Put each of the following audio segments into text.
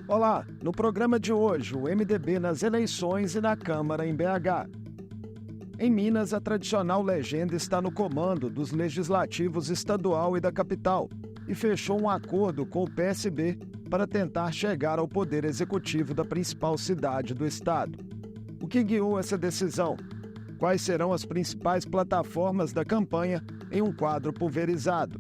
Olá, no programa de hoje, o MDB nas eleições e na Câmara em BH. Em Minas, a tradicional legenda está no comando dos legislativos estadual e da capital e fechou um acordo com o PSB para tentar chegar ao poder executivo da principal cidade do estado. O que guiou essa decisão? Quais serão as principais plataformas da campanha em um quadro pulverizado?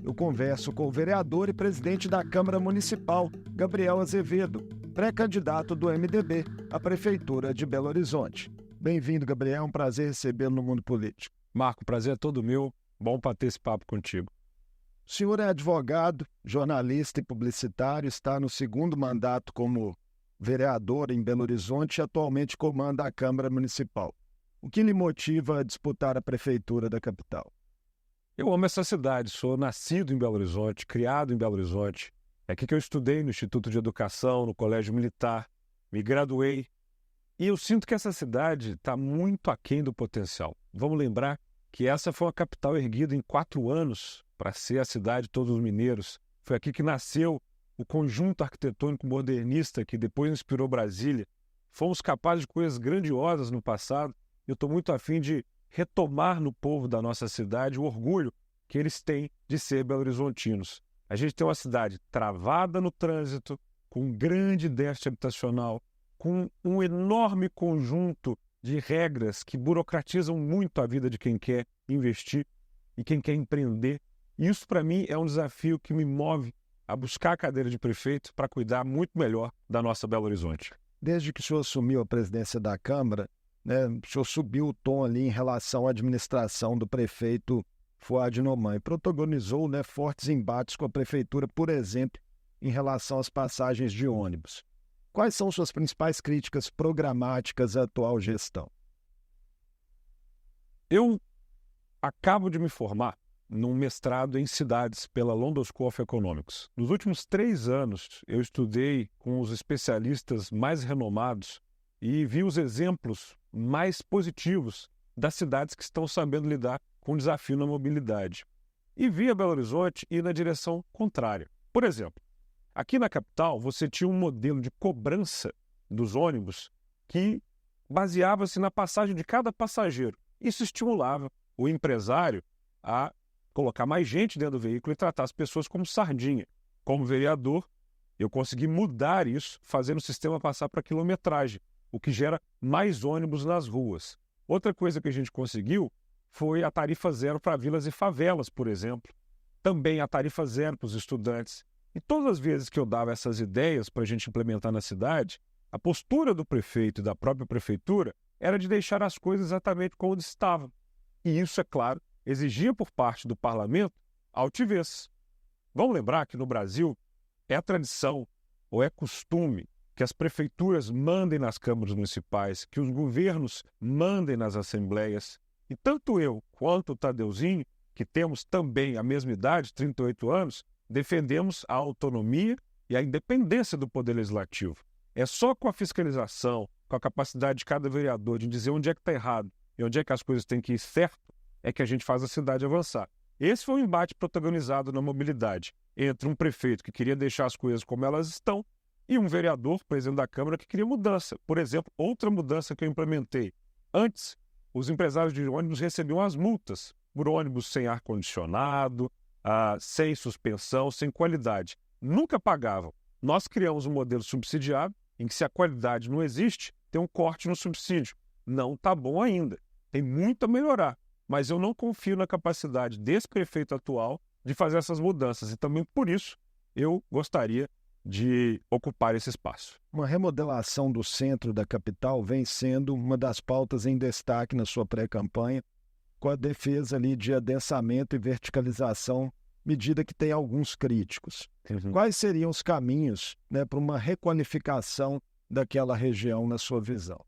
Eu converso com o vereador e presidente da Câmara Municipal, Gabriel Azevedo, pré-candidato do MDB à Prefeitura de Belo Horizonte. Bem-vindo, Gabriel. É um prazer recebê-lo no mundo político. Marco, prazer é todo meu. Bom bater esse papo contigo. O senhor é advogado, jornalista e publicitário, está no segundo mandato como vereador em Belo Horizonte e atualmente comanda a Câmara Municipal. O que lhe motiva a disputar a Prefeitura da capital? Eu amo essa cidade, sou nascido em Belo Horizonte, criado em Belo Horizonte. É aqui que eu estudei no Instituto de Educação, no Colégio Militar, me graduei. E eu sinto que essa cidade está muito aquém do potencial. Vamos lembrar que essa foi uma capital erguida em 4 anos para ser a cidade de todos os mineiros. Foi aqui que nasceu o conjunto arquitetônico modernista que depois inspirou Brasília. Fomos capazes de coisas grandiosas no passado. Eu estou muito afim de retomar no povo da nossa cidade o orgulho que eles têm de ser belo-horizontinos. A gente tem uma cidade travada no trânsito, com um grande déficit habitacional, com um enorme conjunto de regras que burocratizam muito a vida de quem quer investir e quem quer empreender. Isso, para mim, é um desafio que me move a buscar a cadeira de prefeito para cuidar muito melhor da nossa Belo Horizonte. Desde que o senhor assumiu a presidência da Câmara, o senhor subiu o tom ali em relação à administração do prefeito Fuad Noman e protagonizou fortes embates com a prefeitura, por exemplo, em relação às passagens de ônibus. Quais são suas principais críticas programáticas à atual gestão? Eu acabo de me formar num mestrado em cidades pela London School of Economics. Nos últimos 3 anos, eu estudei com os especialistas mais renomados e vi os exemplos mais positivos das cidades que estão sabendo lidar com o desafio na mobilidade. E vi a Belo Horizonte ir na direção contrária. Por exemplo, aqui na capital você tinha um modelo de cobrança dos ônibus que baseava-se na passagem de cada passageiro. Isso estimulava o empresário a colocar mais gente dentro do veículo e tratar as pessoas como sardinha. Como vereador, eu consegui mudar isso, fazendo o sistema passar para quilometragem, o que gera mais ônibus nas ruas. Outra coisa que a gente conseguiu foi a tarifa zero para vilas e favelas, por exemplo. Também a tarifa zero para os estudantes. E todas as vezes que eu dava essas ideias para a gente implementar na cidade, a postura do prefeito e da própria prefeitura era de deixar as coisas exatamente como estavam. E isso, é claro, exigia por parte do parlamento altivez. Vamos lembrar que no Brasil é tradição ou é costume que as prefeituras mandem nas câmaras municipais, que os governos mandem nas assembleias. E tanto eu quanto o Tadeuzinho, que temos também a mesma idade, 38 anos, defendemos a autonomia e a independência do Poder Legislativo. É só com a fiscalização, com a capacidade de cada vereador de dizer onde é que está errado e onde é que as coisas têm que ir certo, é que a gente faz a cidade avançar. Esse foi um embate protagonizado na mobilidade entre um prefeito que queria deixar as coisas como elas estão e um vereador, presidente da Câmara, que queria mudança. Por exemplo, outra mudança que eu implementei. Antes, os empresários de ônibus recebiam as multas por ônibus sem ar-condicionado, sem suspensão, sem qualidade. Nunca pagavam. Nós criamos um modelo subsidiado em que, se a qualidade não existe, tem um corte no subsídio. Não está bom ainda. Tem muito a melhorar. Mas eu não confio na capacidade desse prefeito atual de fazer essas mudanças. E também por isso eu gostaria de ocupar esse espaço. Uma remodelação do centro da capital vem sendo uma das pautas em destaque na sua pré-campanha, com a defesa ali de adensamento e verticalização, medida que tem alguns críticos. Quais seriam os caminhos para uma requalificação daquela região na sua visão?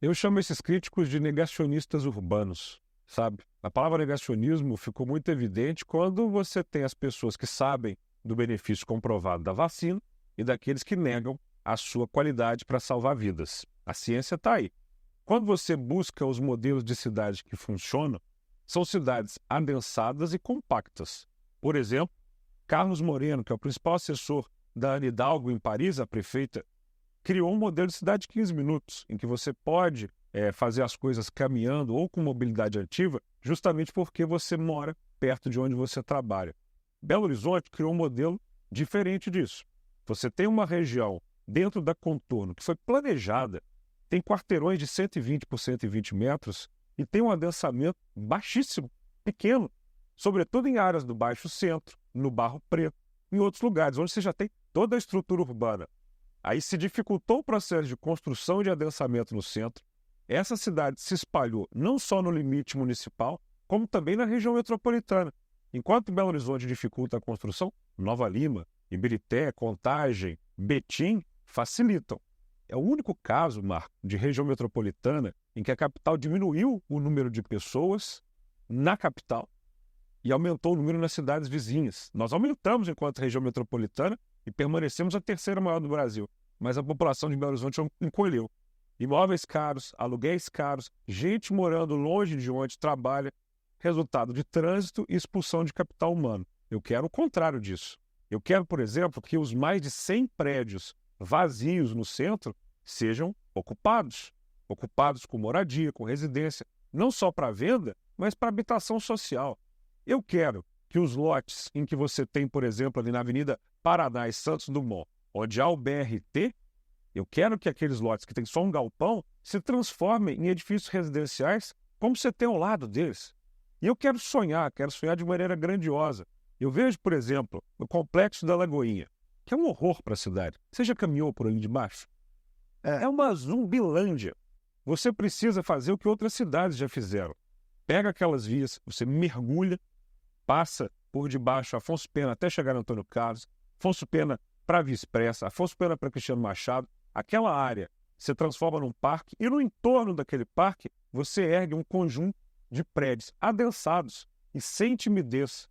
Eu chamo esses críticos de negacionistas urbanos, sabe? A palavra negacionismo ficou muito evidente quando você tem as pessoas que sabem do benefício comprovado da vacina e daqueles que negam a sua qualidade para salvar vidas. A ciência está aí. Quando você busca os modelos de cidade que funcionam, são cidades adensadas e compactas. Por exemplo, Carlos Moreno, que é o principal assessor da Anne Hidalgo em Paris, a prefeita, criou um modelo de cidade de 15 minutos, em que você pode fazer as coisas caminhando ou com mobilidade ativa, justamente porque você mora perto de onde você trabalha. Belo Horizonte criou um modelo diferente disso. Você tem uma região dentro da Contorno que foi planejada, tem quarteirões de 120 por 120 metros e tem um adensamento baixíssimo, pequeno, sobretudo em áreas do Baixo Centro, no Barro Preto, em outros lugares, onde você já tem toda a estrutura urbana. Aí se dificultou o processo de construção e de adensamento no centro. Essa cidade se espalhou não só no limite municipal, como também na região metropolitana. Enquanto Belo Horizonte dificulta a construção, Nova Lima, Ibirité, Contagem, Betim facilitam. É o único caso, Marco, de região metropolitana em que a capital diminuiu o número de pessoas na capital e aumentou o número nas cidades vizinhas. Nós aumentamos enquanto região metropolitana e permanecemos a terceira maior do Brasil, mas a população de Belo Horizonte encolheu. Imóveis caros, aluguéis caros, gente morando longe de onde trabalha, resultado de trânsito e expulsão de capital humano. Eu quero o contrário disso. Eu quero, por exemplo, que os mais de 100 prédios vazios no centro sejam ocupados com moradia, com residência, não só para venda, mas para habitação social. Eu quero que os lotes em que você tem, por exemplo, ali na Avenida Paraná e Santos Dumont, onde há o BRT, eu quero que aqueles lotes que têm só um galpão se transformem em edifícios residenciais como você tem ao lado deles. E eu quero sonhar de maneira grandiosa. Eu vejo, por exemplo, o Complexo da Lagoinha, que é um horror para a cidade. Você já caminhou por ali de baixo? É uma zumbilândia. Você precisa fazer o que outras cidades já fizeram. Pega aquelas vias, você mergulha, passa por debaixo Afonso Pena até chegar no Antônio Carlos, Afonso Pena para a Via Expressa, Afonso Pena para Cristiano Machado. Aquela área se transforma num parque e no entorno daquele parque você ergue um conjunto de prédios adensados e sem timidez.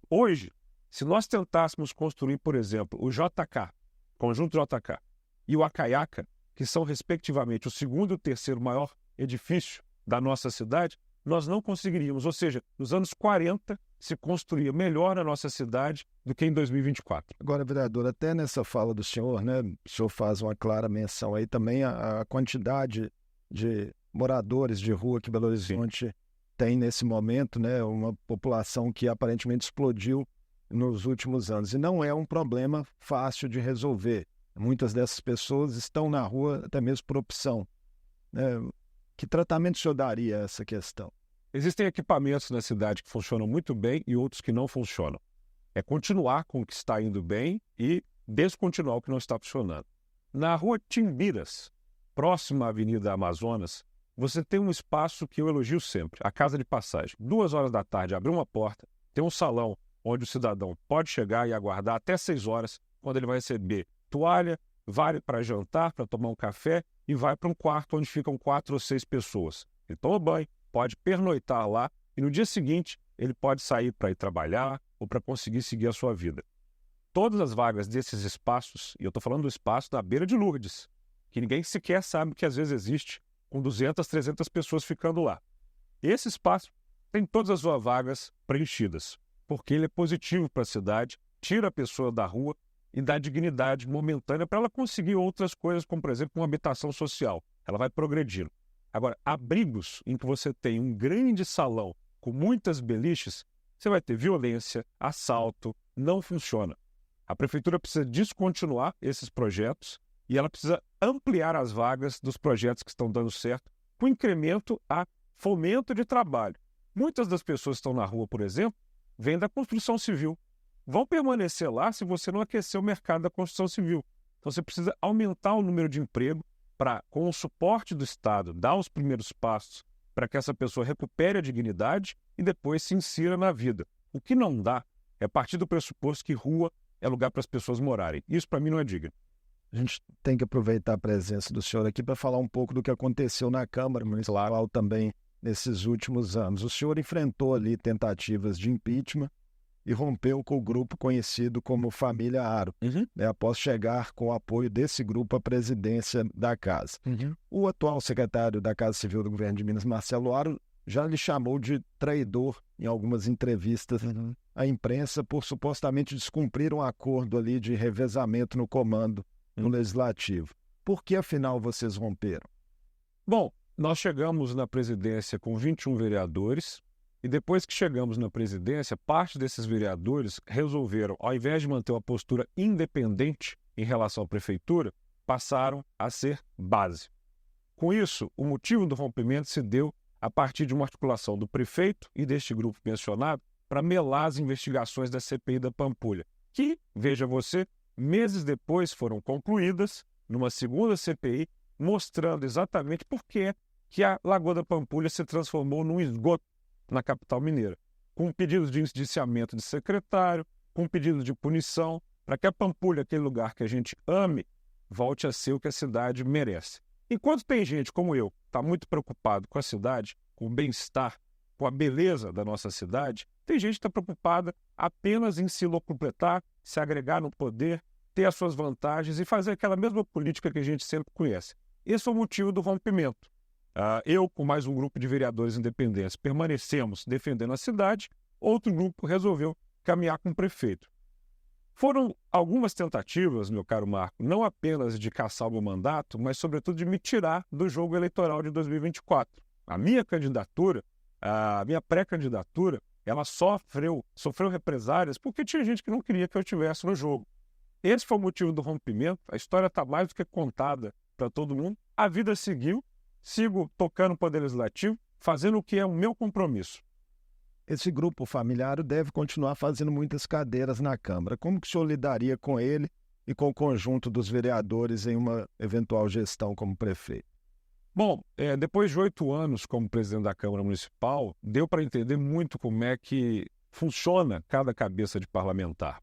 Hoje, se nós tentássemos construir, por exemplo, o JK, Conjunto JK, e o Acaiaca, que são respectivamente o segundo e o terceiro maior edifício da nossa cidade, nós não conseguiríamos. Ou seja, nos anos 40 se construía melhor na nossa cidade do que em 2024. Agora, vereador, até nessa fala do senhor, né, o senhor faz uma clara menção aí também a quantidade de moradores de rua que Belo Horizonte tem nesse momento, né, uma população que aparentemente explodiu nos últimos anos. E não é um problema fácil de resolver. Muitas dessas pessoas estão na rua até mesmo por opção. Que tratamento o senhor daria a essa questão? Existem equipamentos na cidade que funcionam muito bem e outros que não funcionam. É continuar com o que está indo bem e descontinuar o que não está funcionando. Na rua Timbiras, próxima à Avenida Amazonas, você tem um espaço que eu elogio sempre, a Casa de Passagem. 2 horas da tarde, abre uma porta, tem um salão onde o cidadão pode chegar e aguardar até 6 horas, quando ele vai receber toalha, vale para jantar, para tomar um café e vai para um quarto onde ficam 4 ou 6 pessoas. Ele toma banho, pode pernoitar lá e no dia seguinte ele pode sair para ir trabalhar ou para conseguir seguir a sua vida. Todas as vagas desses espaços, e eu estou falando do espaço da beira de Lourdes, que ninguém sequer sabe que às vezes existe, com 200, 300 pessoas ficando lá. Esse espaço tem todas as suas vagas preenchidas, porque ele é positivo para a cidade, tira a pessoa da rua e dá dignidade momentânea para ela conseguir outras coisas, como, por exemplo, uma habitação social. Ela vai progredindo. Agora, abrigos em que você tem um grande salão com muitas beliches, você vai ter violência, assalto, não funciona. A prefeitura precisa descontinuar esses projetos e ela precisa ampliar as vagas dos projetos que estão dando certo, com incremento a fomento de trabalho. Muitas das pessoas que estão na rua, por exemplo, vêm da construção civil. Vão permanecer lá se você não aquecer o mercado da construção civil. Então você precisa aumentar o número de emprego para, com o suporte do Estado, dar os primeiros passos para que essa pessoa recupere a dignidade e depois se insira na vida. O que não dá é partir do pressuposto que rua é lugar para as pessoas morarem. Isso, para mim, não é digno. A gente tem que aproveitar a presença do senhor aqui para falar um pouco do que aconteceu na Câmara Municipal também nesses últimos anos. O senhor enfrentou ali tentativas de impeachment e rompeu com o grupo conhecido como Família Aro, após chegar com o apoio desse grupo à presidência da Casa. O atual secretário da Casa Civil do Governo de Minas, Marcelo Aro, já lhe chamou de traidor em algumas entrevistas à imprensa por supostamente descumprir um acordo ali de revezamento no comando no Legislativo. Por que, afinal, vocês romperam? Bom, nós chegamos na presidência com 21 vereadores e depois que chegamos na presidência, parte desses vereadores resolveram, ao invés de manter uma postura independente em relação à prefeitura, passaram a ser base. Com isso, o motivo do rompimento se deu a partir de uma articulação do prefeito e deste grupo mencionado para melar as investigações da CPI da Pampulha, que, veja você, meses depois foram concluídas numa segunda CPI, mostrando exatamente por que a Lagoa da Pampulha se transformou num esgoto na capital mineira, com pedidos de indiciamento de secretário, com pedidos de punição, para que a Pampulha, aquele lugar que a gente ame, volte a ser o que a cidade merece. Enquanto tem gente como eu, está muito preocupado com a cidade, com o bem-estar, com a beleza da nossa cidade, tem gente que está preocupada apenas em se locupletar, se agregar no poder, ter as suas vantagens e fazer aquela mesma política que a gente sempre conhece. Esse é o motivo do rompimento. Eu, com mais um grupo de vereadores independentes, permanecemos defendendo a cidade, outro grupo resolveu caminhar com o prefeito. Foram algumas tentativas, meu caro Marco, não apenas de caçar o meu mandato, mas sobretudo de me tirar do jogo eleitoral de 2024. A minha candidatura, a minha pré-candidatura, ela sofreu represálias porque tinha gente que não queria que eu estivesse no jogo. Esse foi o motivo do rompimento, a história está mais do que contada para todo mundo, a vida seguiu, sigo tocando o Poder Legislativo, fazendo o que é o meu compromisso. Esse grupo familiar deve continuar fazendo muitas cadeiras na Câmara. Como que o senhor lidaria com ele e com o conjunto dos vereadores em uma eventual gestão como prefeito? Bom, depois de 8 anos como presidente da Câmara Municipal, deu para entender muito como é que funciona cada cabeça de parlamentar.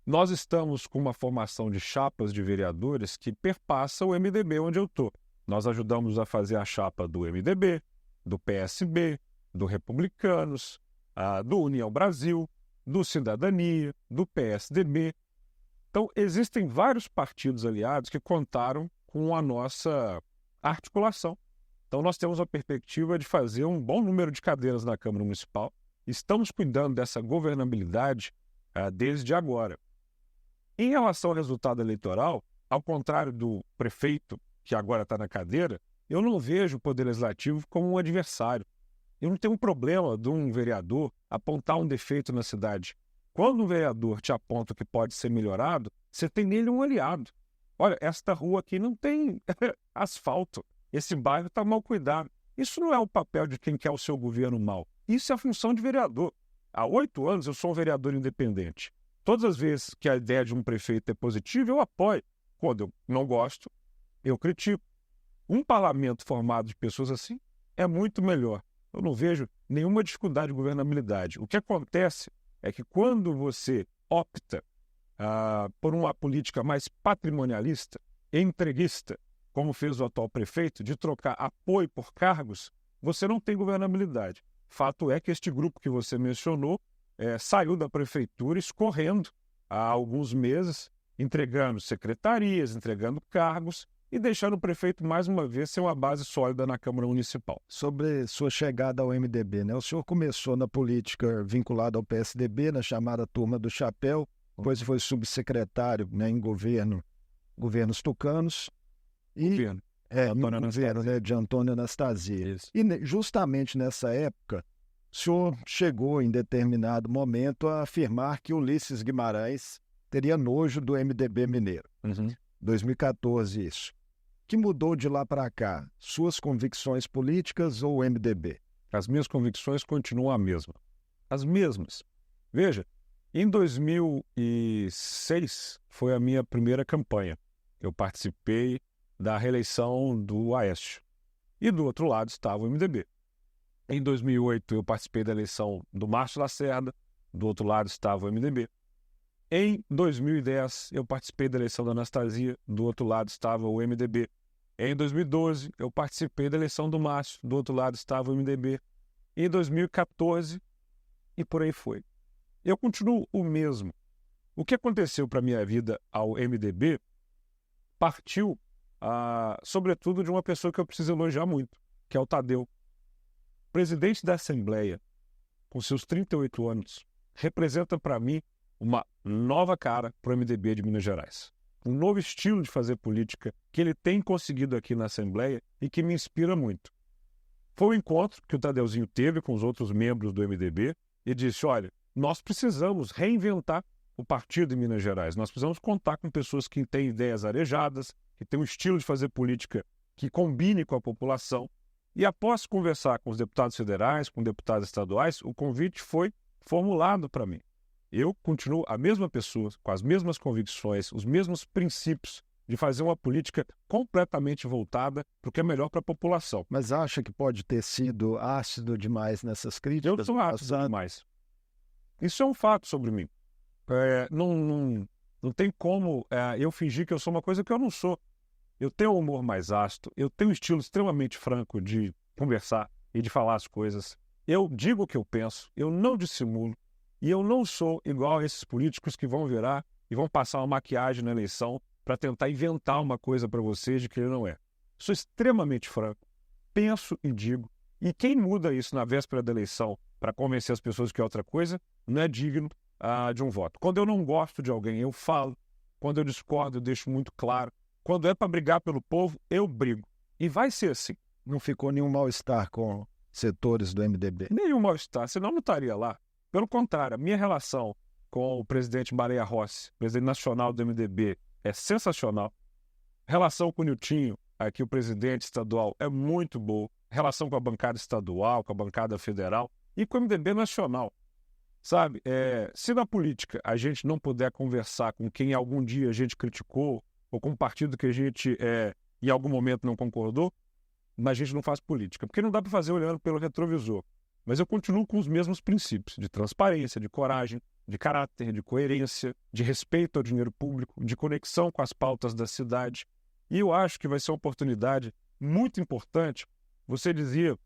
Nós estamos com uma formação de chapas de vereadores que perpassa o MDB onde eu estou. Nós ajudamos a fazer a chapa do MDB, do PSB, do Republicanos, do União Brasil, do Cidadania, do PSDB. Então, existem vários partidos aliados que contaram com a nossa articulação. Então, nós temos a perspectiva de fazer um bom número de cadeiras na Câmara Municipal. Estamos cuidando dessa governabilidade desde agora. Em relação ao resultado eleitoral, ao contrário do prefeito, que agora está na cadeira, eu não vejo o Poder Legislativo como um adversário. Eu não tenho um problema de um vereador apontar um defeito na cidade. Quando um vereador te aponta que pode ser melhorado, você tem nele um aliado. Olha, esta rua aqui não tem asfalto. Esse bairro está mal cuidado. Isso não é o papel de quem quer o seu governo mal. Isso é a função de vereador. Há 8 anos eu sou um vereador independente. Todas as vezes que a ideia de um prefeito é positiva, eu apoio. Quando eu não gosto, eu critico. Um parlamento formado de pessoas assim é muito melhor. Eu não vejo nenhuma dificuldade de governabilidade. O que acontece é que quando você opta por uma política mais patrimonialista, entreguista, como fez o atual prefeito, de trocar apoio por cargos, você não tem governabilidade. Fato é que este grupo que você mencionou saiu da prefeitura escorrendo há alguns meses, entregando secretarias, entregando cargos, e deixando o prefeito, mais uma vez, ser uma base sólida na Câmara Municipal. Sobre sua chegada ao MDB, né? O senhor começou na política vinculada ao PSDB, na chamada Turma do Chapéu, depois foi subsecretário, né, em governos tucanos. Governo De Antônio Anastasia. Isso. E justamente nessa época, o senhor chegou em determinado momento a afirmar que Ulisses Guimarães teria nojo do MDB mineiro. 2014 isso. O que mudou de lá para cá? Suas convicções políticas ou o MDB? As minhas convicções continuam as mesmas. Veja, em 2006 foi a minha primeira campanha. Eu participei da reeleição do Aécio. E do outro lado estava o MDB. Em 2008 eu participei da eleição do Márcio Lacerda, do outro lado estava o MDB. Em 2010 eu participei da eleição da Anastasia, do outro lado estava o MDB. Em 2012 eu participei da eleição do Márcio, do outro lado estava o MDB. Em 2014 e por aí foi. Eu continuo o mesmo. O que aconteceu para a minha vida ao MDB partiu, sobretudo, de uma pessoa que eu preciso elogiar muito, que é o Tadeu. presidente da Assembleia, com seus 38 anos, representa para mim uma nova cara para o MDB de Minas Gerais. Um novo estilo de fazer política que ele tem conseguido aqui na Assembleia e que me inspira muito. Foi o encontro que o Tadeuzinho teve com os outros membros do MDB e disse, olha, nós precisamos reinventar o partido em Minas Gerais. Nós precisamos contar com pessoas que têm ideias arejadas, que têm um estilo de fazer política que combine com a população. E após conversar com os deputados federais, com deputados estaduais, o convite foi formulado para mim. Eu continuo a mesma pessoa, com as mesmas convicções, os mesmos princípios de fazer uma política completamente voltada para o que é melhor para a população. Mas acha que pode ter sido ácido demais nessas críticas? Eu sou ácido demais. Isso é um fato sobre mim. Não tem como eu fingir que eu sou uma coisa que eu não sou. Eu tenho um humor mais ácido, eu tenho um estilo extremamente franco de conversar e de falar as coisas. Eu digo o que eu penso, eu não dissimulo. E eu não sou igual a esses políticos que vão virar e vão passar uma maquiagem na eleição para tentar inventar uma coisa para vocês de que ele não é. Sou extremamente franco, penso e digo. E quem muda isso na véspera da eleição para convencer as pessoas que é outra coisa, não é digno de um voto. Quando eu não gosto de alguém, eu falo. Quando eu discordo, eu deixo muito claro. Quando é para brigar pelo povo, eu brigo. E vai ser assim. Não ficou nenhum mal-estar com setores do MDB? Nenhum mal-estar, senão não estaria lá. Pelo contrário, a minha relação com o presidente Baleia Rossi, presidente nacional do MDB, é sensacional. Relação com o Niltinho, aqui o presidente estadual, é muito boa. Relação com a bancada estadual, com a bancada federal e com o MDB nacional. Sabe, se na política a gente não puder conversar com quem algum dia a gente criticou ou com um partido que a gente em algum momento não concordou, mas a gente não faz política. Porque não dá para fazer olhando pelo retrovisor. Mas eu continuo com os mesmos princípios de transparência, de coragem, de caráter, de coerência, de respeito ao dinheiro público, de conexão com as pautas da cidade. E eu acho que vai ser uma oportunidade muito importante. Você dizia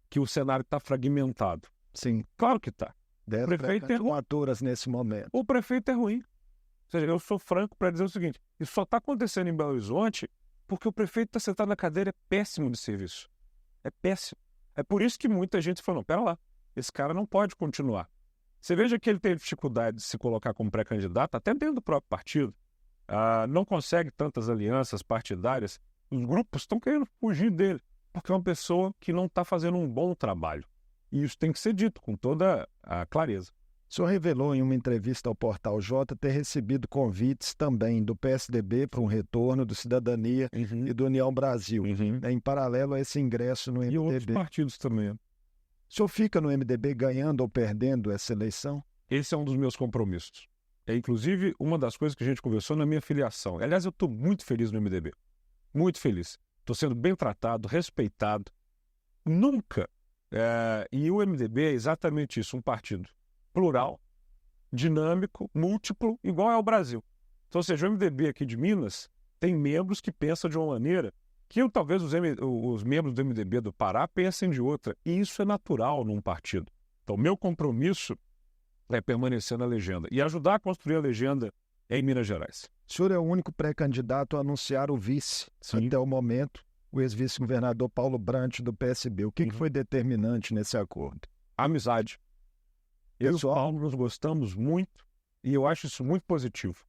que o cenário está fragmentado. Sim. Claro que está. O prefeito é ruim nesse momento. O prefeito é ruim. Ou seja, eu sou franco para dizer o seguinte, isso só está acontecendo em Belo Horizonte porque o prefeito está sentado na cadeira, é péssimo de serviço. É péssimo. É por isso que muita gente falou, pera lá, esse cara não pode continuar. Você veja que ele teve dificuldade de se colocar como pré-candidato, até dentro do próprio partido. Não consegue tantas alianças partidárias. Os grupos estão querendo fugir dele, porque é uma pessoa que não está fazendo um bom trabalho. E isso tem que ser dito com toda a clareza. O senhor revelou em uma entrevista ao Portal J ter recebido convites também do PSDB para um retorno, do Cidadania e do União Brasil, em paralelo a esse ingresso no MDB. E outros partidos também. O senhor fica no MDB ganhando ou perdendo essa eleição? Esse é um dos meus compromissos. É inclusive uma das coisas que a gente conversou na minha filiação. Aliás, eu estou muito feliz no MDB. Muito feliz. Estou sendo bem tratado, respeitado. Nunca. E o MDB é exatamente isso, um partido plural, dinâmico, múltiplo, igual é ao Brasil. Então, ou seja, o MDB aqui de Minas tem membros que pensam de uma maneira que talvez os membros do MDB do Pará pensem de outra. E isso é natural num partido. Então, meu compromisso é permanecer na legenda e ajudar a construir a legenda em Minas Gerais. O senhor é o único pré-candidato a anunciar o vice. Sim. Até o momento, o ex-vice-governador Paulo Brandt, do PSB. O que foi determinante nesse acordo? Amizade. Eu e o Paulo nos gostamos muito e eu acho isso muito positivo,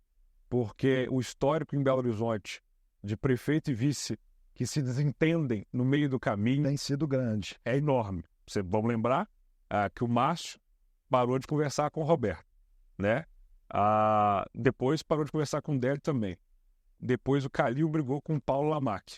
porque o histórico em Belo Horizonte de prefeito e vice que se desentendem no meio do caminho tem sido grande. É enorme. Vamos lembrar que o Márcio parou de conversar com o Roberto, né? Depois parou de conversar com o Délio também. Depois o Calil brigou com o Paulo Lamarck.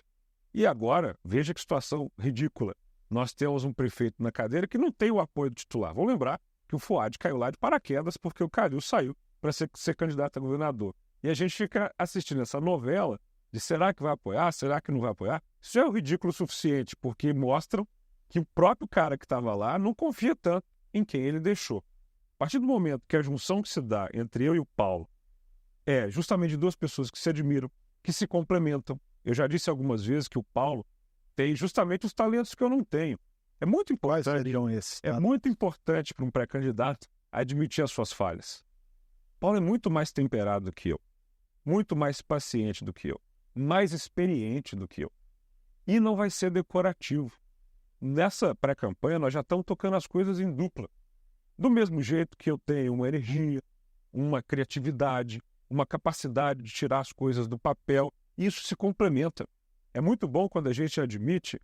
E agora, veja que situação ridícula. Nós temos um prefeito na cadeira que não tem o apoio do titular. Vamos lembrar que o Fuad caiu lá de paraquedas porque o Calil saiu para ser candidato a governador. E a gente fica assistindo essa novela de será que vai apoiar, será que não vai apoiar? Isso é o ridículo suficiente, porque mostram que o próprio cara que estava lá não confia tanto em quem ele deixou. A partir do momento que a junção que se dá entre eu e o Paulo é justamente de duas pessoas que se admiram, que se complementam. Eu já disse algumas vezes que o Paulo tem justamente os talentos que eu não tenho. É muito importante. Quais seriam esses? É muito importante para um pré-candidato admitir as suas falhas. Paulo é muito mais temperado do que eu, muito mais paciente do que eu, mais experiente do que eu. E não vai ser decorativo. nessa pré-campanha nós já estamos tocando as coisas em dupla. Do mesmo jeito que eu tenho uma energia, uma criatividade, uma capacidade de tirar as coisas do papel, isso se complementa. É muito bom quando a gente admite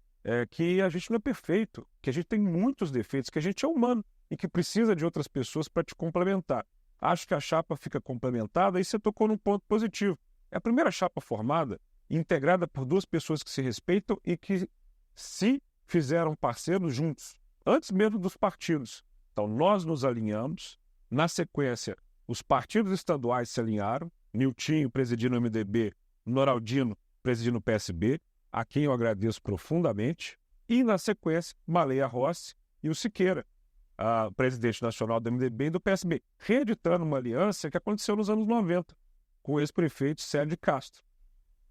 que a gente não é perfeito, que a gente tem muitos defeitos, que a gente é humano e que precisa de outras pessoas para te complementar. Acho que a chapa fica complementada e você tocou num ponto positivo. É a primeira chapa formada, integrada por duas pessoas que se respeitam e que se fizeram parceiros juntos, antes mesmo dos partidos. Então, nós nos alinhamos, na sequência, os partidos estaduais se alinharam, Niltinho presidindo o MDB, Noraldino presidindo o PSB, a quem eu agradeço profundamente, e, na sequência, Maleia Rossi e o Siqueira, presidente nacional do MDB e do PSB, reeditando uma aliança que aconteceu nos anos 90, com o ex-prefeito Célio de Castro,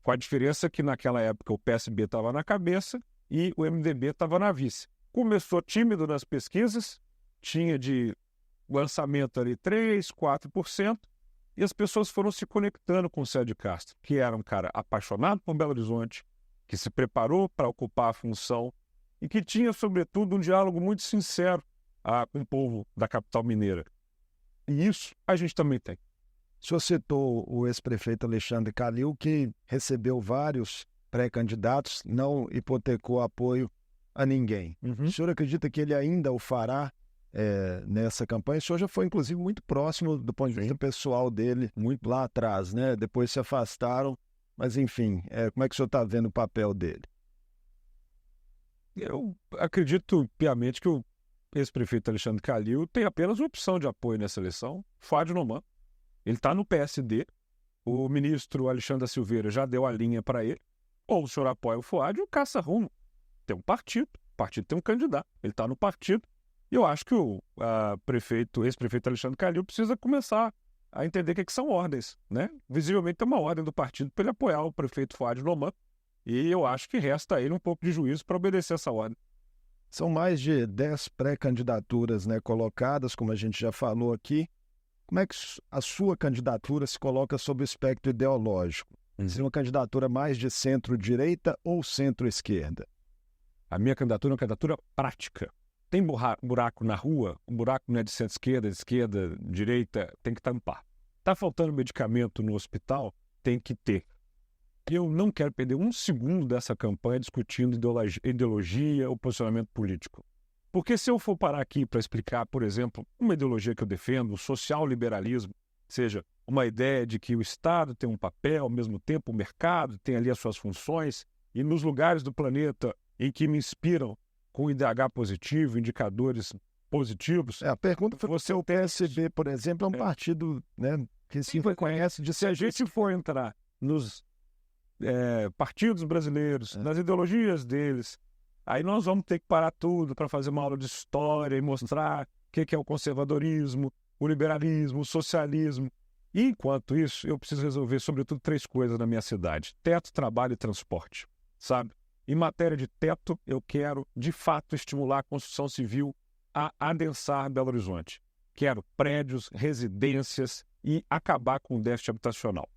com a diferença que naquela época o PSB estava na cabeça e o MDB estava na vice. Começou tímido nas pesquisas, tinha de lançamento ali 3%, 4%, e as pessoas foram se conectando com o Célio de Castro, que era um cara apaixonado por Belo Horizonte, que se preparou para ocupar a função e que tinha, sobretudo, um diálogo muito sincero com o povo da capital mineira. E isso a gente também tem. O senhor citou o ex-prefeito Alexandre Calil, que recebeu vários pré-candidatos, não hipotecou apoio a ninguém. O senhor acredita que ele ainda o fará nessa campanha? O senhor já foi, inclusive, muito próximo do ponto de vista pessoal dele, muito lá atrás, né? Depois se afastaram, mas enfim, como é que o senhor está vendo o papel dele? Eu acredito piamente que o ex-prefeito Alexandre Calil tem apenas uma opção de apoio nessa eleição, Fuad Noman. Ele está no PSD, o ministro Alexandre da Silveira já deu a linha para ele, ou o senhor apoia o Fuad ou caça rumo. Tem um partido, o partido tem um candidato, ele está no partido, e eu acho que o ex-prefeito Alexandre Calil precisa começar a entender o que são ordens, né? Visivelmente tem uma ordem do partido para ele apoiar o prefeito Fuad Noman, e eu acho que resta a ele um pouco de juízo para obedecer essa ordem. São mais de 10 pré-candidaturas, né, colocadas, como a gente já falou aqui. Como é que a sua candidatura se coloca sob o espectro ideológico? Seria uma candidatura mais de centro-direita ou centro-esquerda? A minha candidatura é uma candidatura prática. Tem buraco na rua, o buraco não é de centro-esquerda, de esquerda, direita, tem que tampar. Está faltando medicamento no hospital? Tem que ter. Eu não quero perder um segundo dessa campanha discutindo ideologia ou posicionamento político. Porque se eu for parar aqui para explicar, por exemplo, uma ideologia que eu defendo, o social-liberalismo, seja, uma ideia de que o Estado tem um papel, ao mesmo tempo o mercado tem ali as suas funções, e nos lugares do planeta em que me inspiram com IDH positivo, indicadores positivos... A pergunta foi o PSB, por exemplo, é um partido, né, que se reconhece de... Se a gente for entrar nos partidos brasileiros, nas ideologias deles, aí nós vamos ter que parar tudo para fazer uma aula de história e mostrar o que é o conservadorismo, o liberalismo, o socialismo. E, enquanto isso, eu preciso resolver, sobretudo, 3 coisas na minha cidade: teto, trabalho e transporte, sabe? Em matéria de teto, eu quero, de fato, estimular a construção civil a adensar Belo Horizonte. Quero prédios, residências e acabar com o déficit habitacional.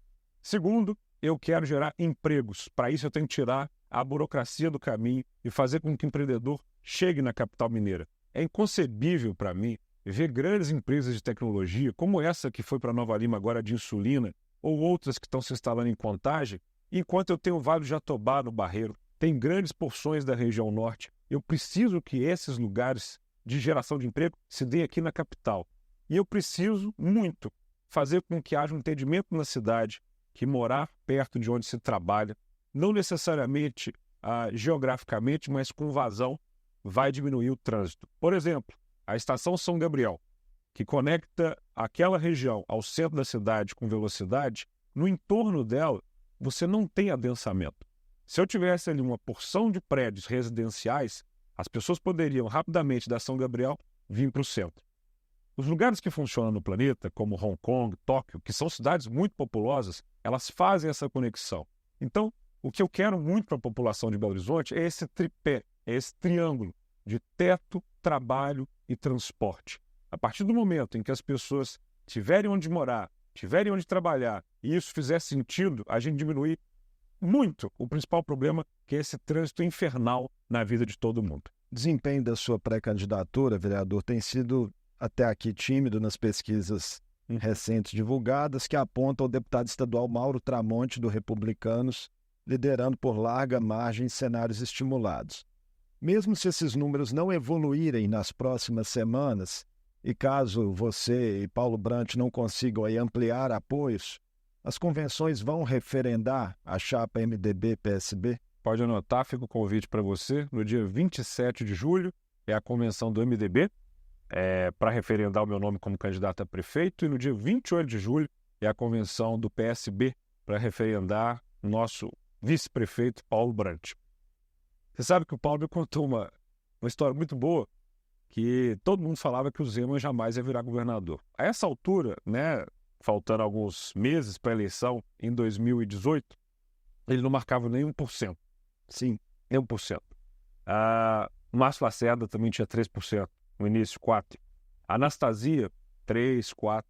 Segundo, eu quero gerar empregos. Para isso, eu tenho que tirar a burocracia do caminho e fazer com que o empreendedor chegue na capital mineira. É inconcebível para mim ver grandes empresas de tecnologia, como essa que foi para Nova Lima agora de insulina, ou outras que estão se instalando em Contagem, enquanto eu tenho o Vale do Jatobá no Barreiro, tem grandes porções da região norte. Eu preciso que esses lugares de geração de emprego se deem aqui na capital. E eu preciso muito fazer com que haja um entendimento na cidade que morar perto de onde se trabalha, não necessariamente geograficamente, mas com vazão, vai diminuir o trânsito. Por exemplo, a estação São Gabriel, que conecta aquela região ao centro da cidade com velocidade, no entorno dela você não tem adensamento. Se eu tivesse ali uma porção de prédios residenciais, as pessoas poderiam rapidamente da São Gabriel vir para o centro. Os lugares que funcionam no planeta, como Hong Kong, Tóquio, que são cidades muito populosas, elas fazem essa conexão. Então, o que eu quero muito para a população de Belo Horizonte é esse tripé, é esse triângulo de teto, trabalho e transporte. A partir do momento em que as pessoas tiverem onde morar, tiverem onde trabalhar, e isso fizer sentido, a gente diminuir muito o principal problema, que é esse trânsito infernal na vida de todo mundo. O desempenho da sua pré-candidatura, vereador, tem sido até aqui tímido nas pesquisas recentes divulgadas, que apontam o deputado estadual Mauro Tramonte, do Republicanos, liderando por larga margem cenários estimulados. Mesmo se esses números não evoluírem nas próximas semanas, e caso você e Paulo Brant não consigam aí ampliar apoios, as convenções vão referendar a chapa MDB-PSB? Pode anotar, fica o convite para você. No dia 27 de julho é a convenção do MDB para referendar o meu nome como candidato a prefeito, e no dia 28 de julho é a convenção do PSB para referendar o nosso vice-prefeito Paulo Brant. Você sabe que o Paulo me contou uma história muito boa, que todo mundo falava que o Zema jamais ia virar governador. A essa altura, né, faltando alguns meses para a eleição, em 2018, ele não marcava nem 1%. Sim, 1%. O Márcio Lacerda também tinha 3%, no início 4%. A Anastasia, 3%, 4%.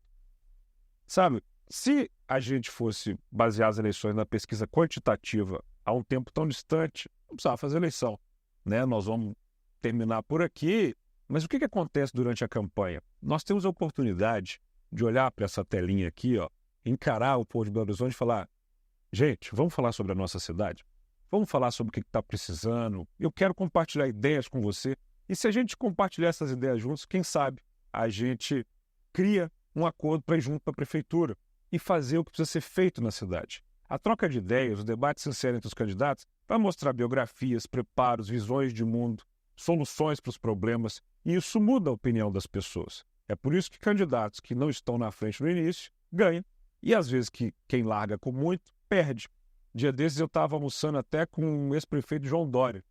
Sabe, se a gente fosse basear as eleições na pesquisa quantitativa a um tempo tão distante, não precisava fazer eleição, né? Nós vamos terminar por aqui. Mas o que acontece durante a campanha? Nós temos a oportunidade de olhar para essa telinha aqui, ó, encarar o povo de Belo Horizonte e falar: gente, vamos falar sobre a nossa cidade? Vamos falar sobre o que está precisando? Eu quero compartilhar ideias com você. E se a gente compartilhar essas ideias juntos, quem sabe a gente cria um acordo para ir junto para a prefeitura e fazer o que precisa ser feito na cidade. A troca de ideias, o debate sincero entre os candidatos vai mostrar biografias, preparos, visões de mundo, soluções para os problemas, e isso muda a opinião das pessoas. É por isso que candidatos que não estão na frente no início ganham, e às vezes quem larga com muito perde. Dia desses eu estava almoçando até com o ex-prefeito João Dória.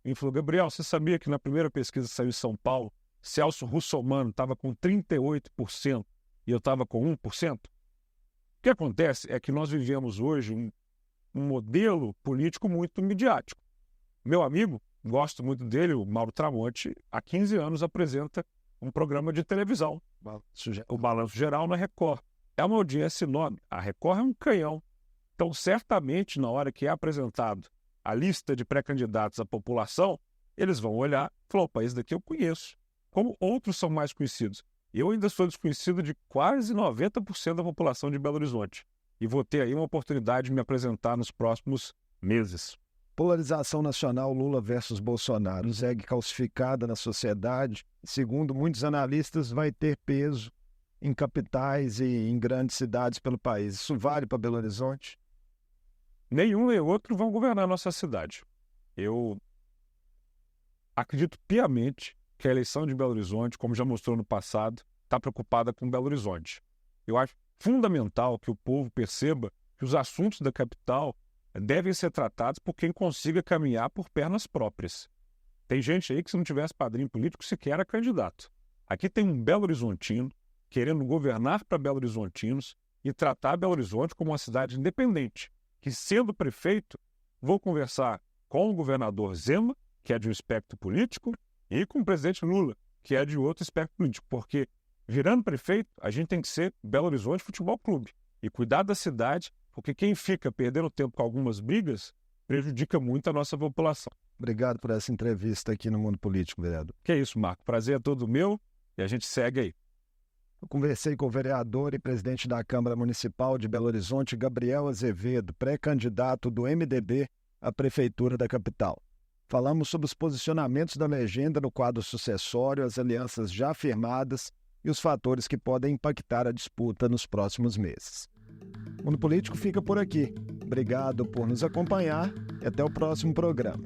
Ele falou: Gabriel, você sabia que na primeira pesquisa que saiu em São Paulo, Celso Russomano estava com 38% e eu estava com 1%? O que acontece é que nós vivemos hoje um modelo político muito midiático. Meu amigo, gosto muito dele, o Mauro Tramonte, há 15 anos apresenta um programa de televisão, o Balanço Geral na Record. É uma audiência enorme. A Record é um canhão. Então, certamente, na hora que é apresentado a lista de pré-candidatos à população, eles vão olhar e falar: opa, esse daqui eu conheço. Como outros são mais conhecidos. Eu ainda sou desconhecido de quase 90% da população de Belo Horizonte. E vou ter aí uma oportunidade de me apresentar nos próximos meses. Polarização nacional Lula versus Bolsonaro segue calcificada na sociedade. Segundo muitos analistas, vai ter peso em capitais e em grandes cidades pelo país. Isso vale para Belo Horizonte? Nenhum nem outro vão governar a nossa cidade. Eu acredito piamente que a eleição de Belo Horizonte, como já mostrou no passado, está preocupada com Belo Horizonte. Eu acho fundamental que o povo perceba que os assuntos da capital devem ser tratados por quem consiga caminhar por pernas próprias. Tem gente aí que, se não tivesse padrinho político, sequer era candidato. Aqui tem um Belo Horizontino querendo governar para Belo Horizontinos e tratar Belo Horizonte como uma cidade independente, que, sendo prefeito, vou conversar com o governador Zema, que é de um espectro político, e com o presidente Lula, que é de outro espectro político, porque, virando prefeito, a gente tem que ser Belo Horizonte Futebol Clube e cuidar da cidade, porque quem fica perdendo tempo com algumas brigas prejudica muito a nossa população. Obrigado por essa entrevista aqui no Mundo Político, vereador. Que é isso, Marco. Prazer é todo meu e a gente segue aí. Eu conversei com o vereador e presidente da Câmara Municipal de Belo Horizonte, Gabriel Azevedo, pré-candidato do MDB à Prefeitura da capital. Falamos sobre os posicionamentos da legenda no quadro sucessório, as alianças já firmadas e os fatores que podem impactar a disputa nos próximos meses. O Mundo Político fica por aqui. Obrigado por nos acompanhar e até o próximo programa.